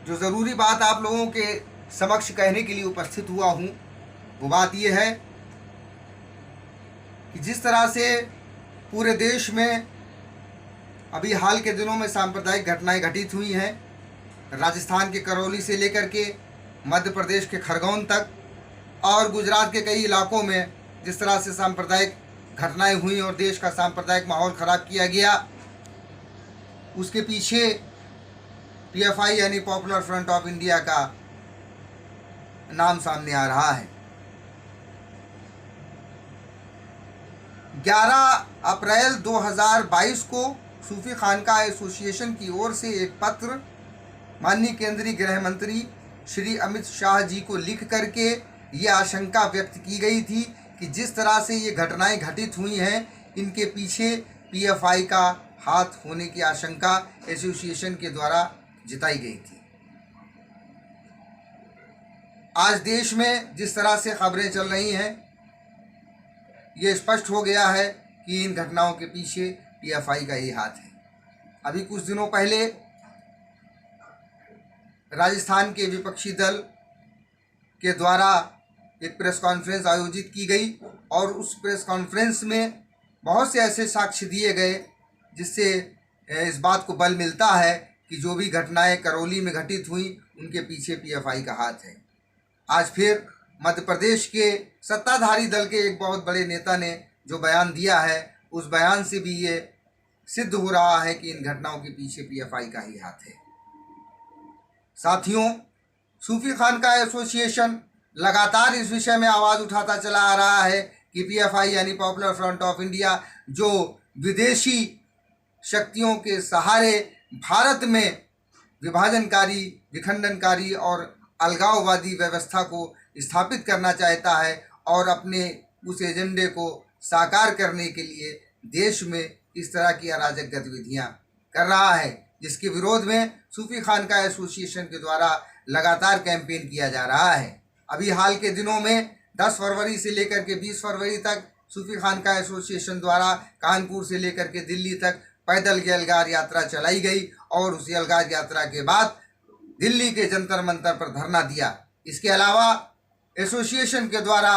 जो ज़रूरी बात आप लोगों के समक्ष कहने के लिए उपस्थित हुआ हूँ वो बात ये है कि जिस तरह से पूरे देश में अभी हाल के दिनों में सांप्रदायिक घटनाएं घटित हुई हैं, राजस्थान के करौली से लेकर के मध्य प्रदेश के खरगोन तक और गुजरात के कई इलाकों में जिस तरह से सांप्रदायिक घटनाएं हुई और देश का सांप्रदायिक माहौल ख़राब किया गया, उसके पीछे पीएफआई यानी पॉपुलर फ्रंट ऑफ इंडिया का नाम सामने आ रहा है। 11 अप्रैल 2022 को सूफी खानका एसोसिएशन की ओर से एक पत्र माननीय केंद्रीय गृह मंत्री श्री अमित शाह जी को लिख करके ये आशंका व्यक्त की गई थी कि जिस तरह से ये घटनाएं घटित हुई हैं, इनके पीछे पीएफआई का हाथ होने की आशंका एसोसिएशन के द्वारा जताई गई थी। आज देश में जिस तरह से खबरें चल रही हैं, ये स्पष्ट हो गया है कि इन घटनाओं के पीछे पीएफआई का ही हाथ है। अभी कुछ दिनों पहले राजस्थान के विपक्षी दल के द्वारा एक प्रेस कॉन्फ्रेंस आयोजित की गई और उस प्रेस कॉन्फ्रेंस में बहुत से ऐसे साक्ष्य दिए गए जिससे इस बात को बल मिलता है कि जो भी घटनाएं करौली में घटित हुई उनके पीछे पीएफआई का हाथ है। आज फिर मध्य प्रदेश के सत्ताधारी दल के एक बहुत बड़े नेता ने जो बयान दिया है, उस बयान से भी ये सिद्ध हो रहा है कि इन घटनाओं के पीछे पीएफआई का ही हाथ है। साथियों, सूफी खानका एसोसिएशन लगातार इस विषय में आवाज़ उठाता चला आ रहा है कि पीएफआई यानी पॉपुलर फ्रंट ऑफ इंडिया जो विदेशी शक्तियों के सहारे भारत में विभाजनकारी, विखंडनकारी और अलगाववादी व्यवस्था को स्थापित करना चाहता है और अपने उस एजेंडे को साकार करने के लिए देश में इस तरह की अराजक गतिविधियां कर रहा है, जिसके विरोध में सूफी खानका एसोसिएशन के द्वारा लगातार कैंपेन किया जा रहा है। अभी हाल के दिनों में 10 फरवरी से लेकर के 20 फरवरी तक सूफी खानका एसोसिएशन द्वारा कानपुर से लेकर के दिल्ली तक पैदल यलगार यात्रा चलाई गई और उस यलगार यात्रा के बाद दिल्ली के जंतर मंतर पर धरना दिया। इसके अलावा एसोसिएशन के द्वारा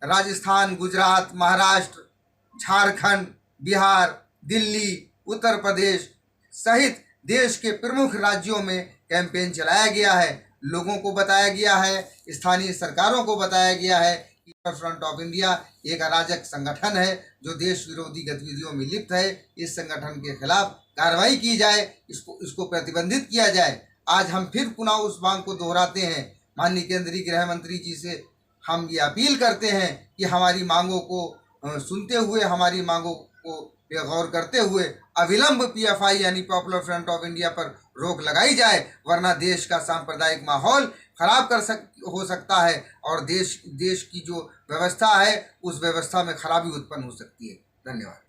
राजस्थान, गुजरात, महाराष्ट्र, झारखंड, बिहार, दिल्ली, उत्तर प्रदेश सहित देश के प्रमुख राज्यों में कैंपेन चलाया गया है। लोगों को बताया गया है, स्थानीय सरकारों को बताया गया है कि फ्रंट ऑफ इंडिया एक अराजक संगठन है जो देश विरोधी गतिविधियों में लिप्त है। इस संगठन के खिलाफ कार्रवाई की जाए, इसको प्रतिबंधित किया जाए। आज हम फिर पुनः उस मांग को दोहराते हैं। माननीय केंद्रीय गृह मंत्री जी से हम ये अपील करते हैं कि हमारी मांगों को सुनते हुए, हमारी मांगों को गौर करते हुए अविलंब पीएफआई यानी पॉपुलर फ्रंट ऑफ इंडिया पर रोक लगाई जाए, वरना देश का सांप्रदायिक माहौल खराब हो सकता है और देश की जो व्यवस्था है उस व्यवस्था में खराबी उत्पन्न हो सकती है। धन्यवाद।